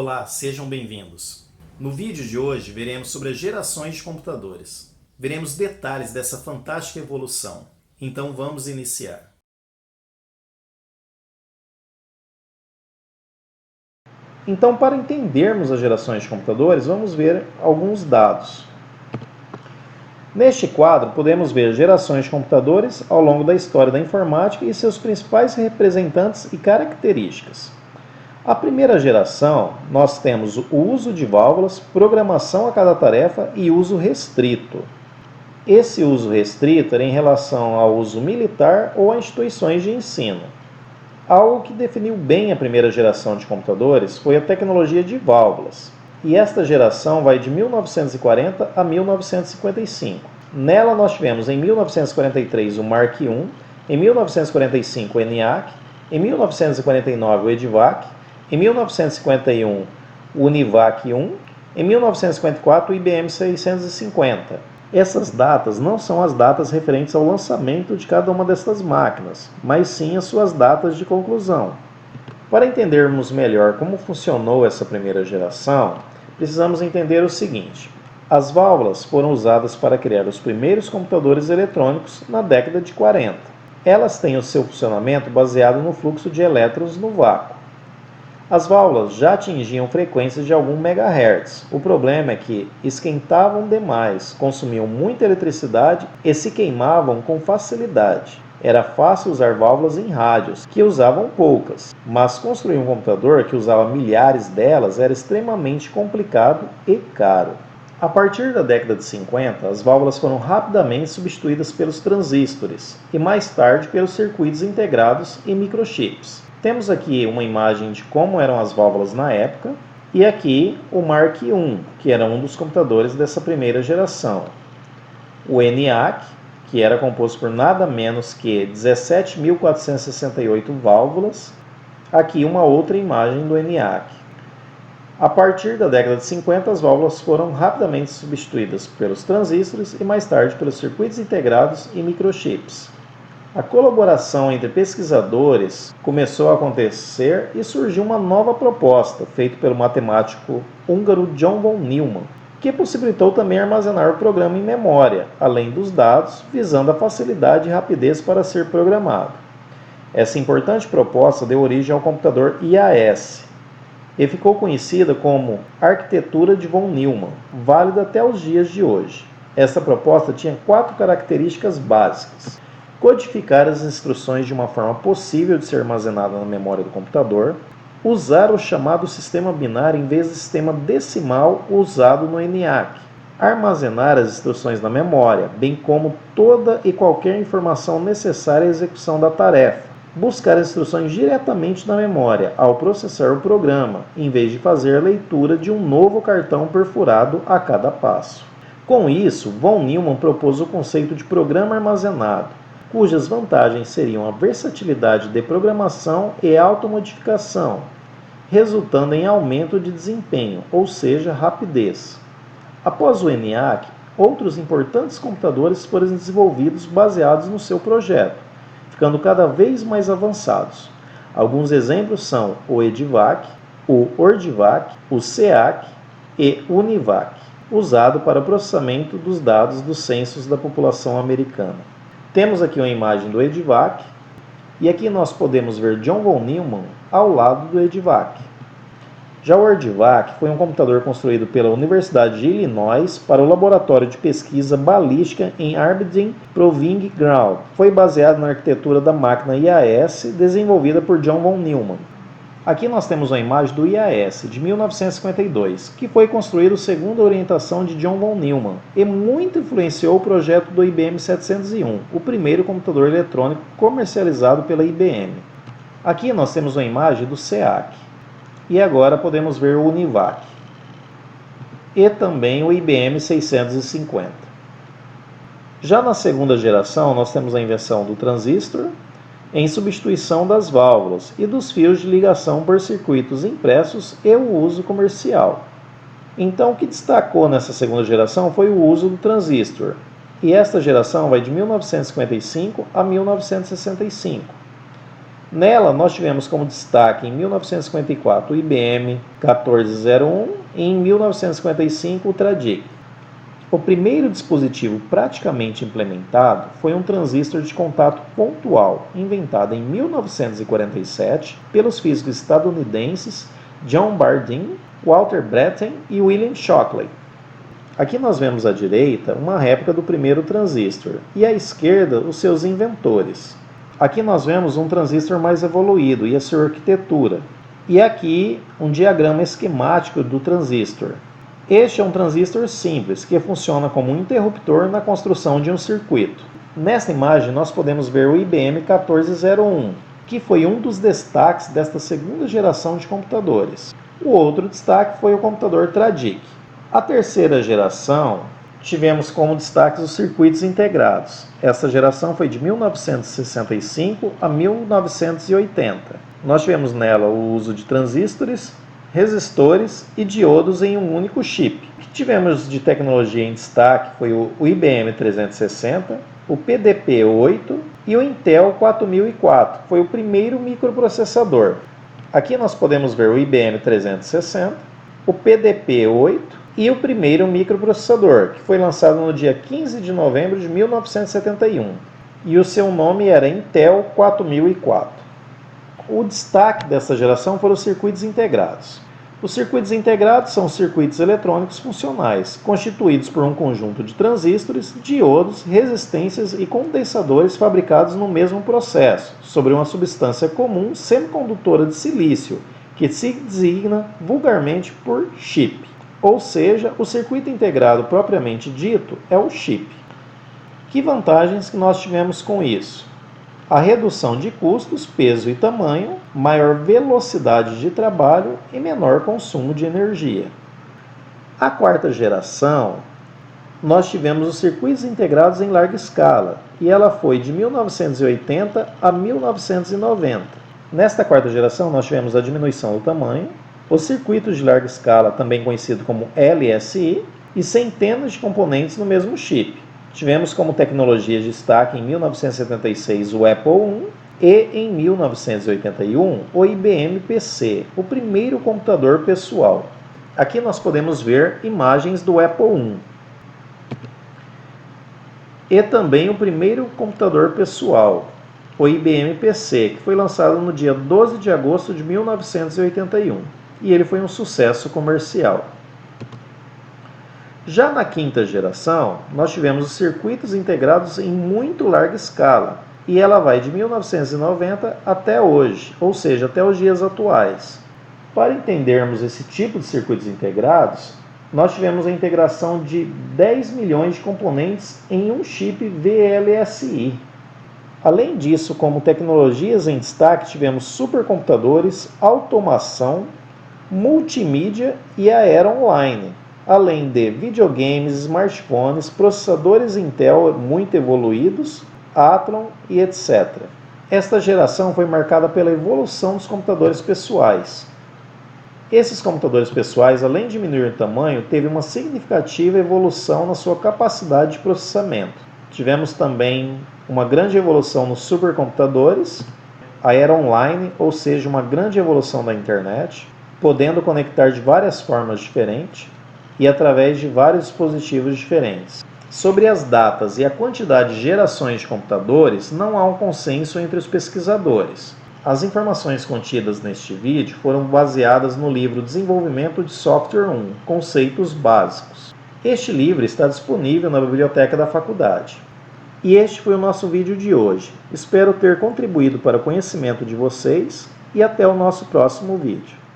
Olá, sejam bem-vindos. No vídeo de hoje veremos sobre as gerações de computadores. Veremos detalhes dessa fantástica evolução. Então vamos iniciar. Então, para entendermos as gerações de computadores, vamos ver alguns dados. Neste quadro, podemos ver gerações de computadores ao longo da história da informática e seus principais representantes e características. A primeira geração, nós temos o uso de válvulas, programação a cada tarefa e uso restrito. Esse uso restrito era em relação ao uso militar ou a instituições de ensino. Algo que definiu bem a primeira geração de computadores foi a tecnologia de válvulas. E esta geração vai de 1940 a 1955. Nela nós tivemos em 1943 o Mark I, em 1945 o ENIAC, em 1949 o EDVAC, em 1951 o UNIVAC I, em 1954 o IBM 650. Essas datas não são as datas referentes ao lançamento de cada uma dessas máquinas, mas sim as suas datas de conclusão. Para entendermos melhor como funcionou essa primeira geração, precisamos entender o seguinte: as válvulas foram usadas para criar os primeiros computadores eletrônicos na década de 40. Elas têm o seu funcionamento baseado no fluxo de elétrons no vácuo. As válvulas já atingiam frequências de algum megahertz. O problema é que esquentavam demais, consumiam muita eletricidade e se queimavam com facilidade. Era fácil usar válvulas em rádios, que usavam poucas, mas construir um computador que usava milhares delas era extremamente complicado e caro. A partir da década de 50, as válvulas foram rapidamente substituídas pelos transistores e mais tarde pelos circuitos integrados e microchips. Temos aqui uma imagem de como eram as válvulas na época e aqui o Mark I, que era um dos computadores dessa primeira geração. O ENIAC, que era composto por nada menos que 17.468 válvulas. Aqui uma outra imagem do ENIAC. A partir da década de 50, as válvulas foram rapidamente substituídas pelos transistores e mais tarde pelos circuitos integrados e microchips. A colaboração entre pesquisadores começou a acontecer e surgiu uma nova proposta, feita pelo matemático húngaro John von Neumann, que possibilitou também armazenar o programa em memória, além dos dados, visando a facilidade e rapidez para ser programado. Essa importante proposta deu origem ao computador IAS e ficou conhecida como Arquitetura de von Neumann, válida até os dias de hoje. Essa proposta tinha 4 características básicas: codificar as instruções de uma forma possível de ser armazenada na memória do computador, usar o chamado sistema binário em vez do sistema decimal usado no ENIAC, armazenar as instruções na memória, bem como toda e qualquer informação necessária à execução da tarefa, buscar as instruções diretamente na memória ao processar o programa, em vez de fazer a leitura de um novo cartão perfurado a cada passo. Com isso, von Neumann propôs o conceito de programa armazenado, cujas vantagens seriam a versatilidade de programação e automodificação, resultando em aumento de desempenho, ou seja, rapidez. Após o ENIAC, outros importantes computadores foram desenvolvidos baseados no seu projeto, ficando cada vez mais avançados. Alguns exemplos são o EDVAC, o ORDVAC, o SEAC e o UNIVAC, usado para o processamento dos dados dos censos da população americana. Temos aqui uma imagem do EDVAC, e aqui nós podemos ver John von Neumann ao lado do EDVAC. Já o ORDVAC foi um computador construído pela Universidade de Illinois para o Laboratório de Pesquisa Balística em Aberdeen Proving Ground. Foi baseado na arquitetura da máquina IAS desenvolvida por John von Neumann. Aqui nós temos uma imagem do IAS de 1952, que foi construído segundo a orientação de John von Neumann e muito influenciou o projeto do IBM 701, o primeiro computador eletrônico comercializado pela IBM. Aqui nós temos uma imagem do SEAC. E agora podemos ver o UNIVAC e também o IBM 650. Já na segunda geração, nós temos a invenção do transistor em substituição das válvulas e dos fios de ligação por circuitos impressos e o uso comercial. Então, o que destacou nessa segunda geração foi o uso do transistor, e esta geração vai de 1955 a 1965. Nela, nós tivemos como destaque em 1954 o IBM 1401 e em 1955 o Tradic. O primeiro dispositivo praticamente implementado foi um transistor de contato pontual, inventado em 1947 pelos físicos estadunidenses John Bardeen, Walter Brattain e William Shockley. Aqui nós vemos à direita uma réplica do primeiro transistor e à esquerda os seus inventores. Aqui nós vemos um transistor mais evoluído e a sua arquitetura. E aqui um diagrama esquemático do transistor. Este é um transistor simples, que funciona como um interruptor na construção de um circuito. Nesta imagem nós podemos ver o IBM 1401, que foi um dos destaques desta segunda geração de computadores. O outro destaque foi o computador Tradic. A terceira geração tivemos como destaque os circuitos integrados. Essa geração foi de 1965 a 1980. Nós tivemos nela o uso de transistores, resistores e diodos em um único chip. O que tivemos de tecnologia em destaque foi o IBM 360, o PDP-8 e o Intel 4004, que foi o primeiro microprocessador. Aqui nós podemos ver o IBM 360, o PDP-8 e o primeiro microprocessador, que foi lançado no dia 15 de novembro de 1971, e o seu nome era Intel 4004. O destaque dessa geração foram os circuitos integrados. Os circuitos integrados são circuitos eletrônicos funcionais, constituídos por um conjunto de transistores, diodos, resistências e condensadores fabricados no mesmo processo, sobre uma substância comum semicondutora de silício, que se designa vulgarmente por chip. Ou seja, o circuito integrado propriamente dito é o chip. Que vantagens que nós tivemos com isso? A redução de custos, peso e tamanho, maior velocidade de trabalho e menor consumo de energia. A quarta geração, nós tivemos os circuitos integrados em larga escala, e ela foi de 1980 a 1990. Nesta quarta geração, nós tivemos a diminuição do tamanho, os circuitos de larga escala, também conhecido como LSI, e centenas de componentes no mesmo chip. Tivemos como tecnologia de destaque em 1976 o Apple I e em 1981 o IBM PC, o primeiro computador pessoal. Aqui nós podemos ver imagens do Apple I. E também o primeiro computador pessoal, o IBM PC, que foi lançado no dia 12 de agosto de 1981. E ele foi um sucesso comercial. Já na quinta geração, nós tivemos os circuitos integrados em muito larga escala, e ela vai de 1990 até hoje, ou seja, até os dias atuais. Para entendermos esse tipo de circuitos integrados, nós tivemos a integração de 10 milhões de componentes em um chip VLSI. Além disso, como tecnologias em destaque, tivemos supercomputadores, automação, multimídia e a era online, além de videogames, smartphones, processadores Intel muito evoluídos, Athlon e etc. Esta geração foi marcada pela evolução dos computadores pessoais. Esses computadores pessoais, além de diminuir o tamanho, teve uma significativa evolução na sua capacidade de processamento. Tivemos também uma grande evolução nos supercomputadores, a era online, ou seja, uma grande evolução da internet, podendo conectar de várias formas diferentes e através de vários dispositivos diferentes. Sobre as datas e a quantidade de gerações de computadores, não há um consenso entre os pesquisadores. As informações contidas neste vídeo foram baseadas no livro Desenvolvimento de Software 1, Conceitos Básicos. Este livro está disponível na biblioteca da faculdade. E este foi o nosso vídeo de hoje. Espero ter contribuído para o conhecimento de vocês e até o nosso próximo vídeo.